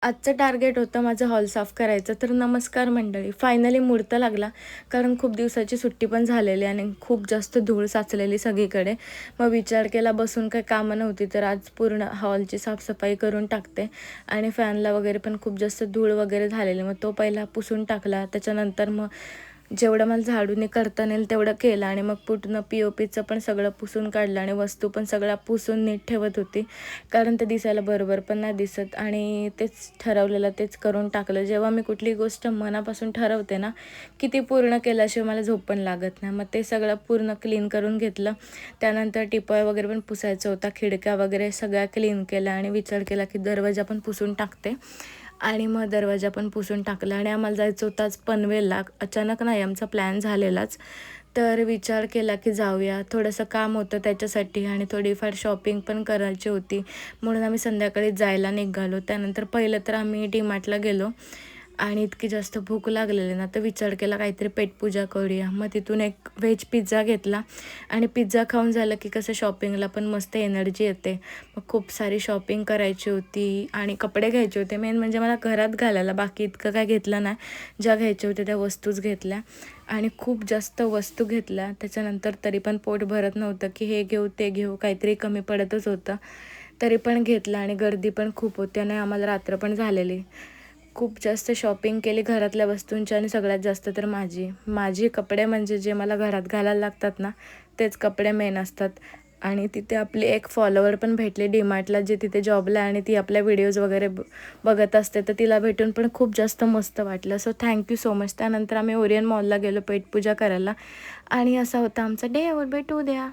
आजचं टार्गेट होतं माझं हॉल साफ करायचं. तर नमस्कार मंडळी, फायनली मुहूर्त लागला. कारण खूप दिवसाची सुट्टी पण झालेली आणि खूप जास्त धूळ साचलेली सगळीकडे. मग विचार केला, बसून काही कामं नव्हती, तर आज पूर्ण हॉलची साफसफाई करून टाकते. आणि फॅनला वगैरे पण खूप जास्त धूळ वगैरे झालेली, मग तो पहिला पुसून टाकला. त्याच्यानंतर मग जेवढं मला झाडूने करता येईल तेवढं केलं आणि मग पूर्ण पी-ओ-पीचं पण सगळं पुसून काढलं आणि वस्तू पण सगळ्या पुसून नीट ठेवत होती. कारण ते दिसायला बरोबर पण नाही दिसत आणि तेच ठरवलेलं तेच करून टाकलं. जेव्हा मी कुठली गोष्ट मनापासून ठरवते ना, की ती पूर्ण केल्याशिवाय मला झोप पण लागत नाही. मग ते सगळं पूर्ण क्लीन करून घेतलं. त्यानंतर टिपॉय वगैरे पण पुसायचा होता, खिडक्या वगैरे सगळ्या क्लीन केल्या आणि विचार केला की दरवाजा पण पुसून टाकते. आणि मग दरवाजा पण पुसून टाकला आणि आम्हाला जायचं होतं आज पनवेलला. अचानक नाही, आमचा प्लॅन झालेलाच. तर विचार केला की जाऊया. थोडंसं काम होतं त्याच्यासाठी आणि थोडीफार शॉपिंग पण करायची होती. म्हणून आम्ही संध्याकाळी जायला निघालो. त्यानंतर पहिलं तर आम्ही डी-मार्टला गेलो आणि इतकी जास्त भूक लागलेली ना, तर विचार केला काहीतरी पेटपूजा करूया. मग तिथून एक व्हेज पिझ्झा घेतला आणि पिझ्झा खाऊन झालं की कसं शॉपिंगला पण मस्त एनर्जी येते. मग खूप सारी शॉपिंग करायची होती आणि कपडे घ्यायचे होते. मेन म्हणजे मला घरात घालायला, बाकी इतकं काय घेतलं नाही. ज्या घ्यायच्या होत्या त्या वस्तूच घेतल्या आणि खूप जास्त वस्तू घेतल्या. त्याच्यानंतर तरी पण पोट भरत नव्हतं की हे घेऊ ते घेऊ, काहीतरी कमी पडतच होतं. तरी पण घेतलं आणि गर्दी पण खूप होती आणि आम्हाला रात्र पण झालेली. खूप जास्त शॉपिंग केली घरातल्या वस्तूंची आणि सगळ्यात जास्त तर माझी कपडे म्हणजे जे मला घरात घालायला लागतात ना, तेच कपडे मेन असतात. आणि तिथे आपली एक फॉलोवर पण भेटली डी-मार्टला, जी तिथे जॉबला आहे आणि ती आपल्या व्हिडिओज वगैरे बघत असते. तर तिला भेटून पण खूप जास्त मस्त वाटलं. So thank you so much. त्यानंतर आम्ही ओरियन मॉलला गेलो पेटपूजा करायला आणि असा होता आमचा डे. भेटू द्या.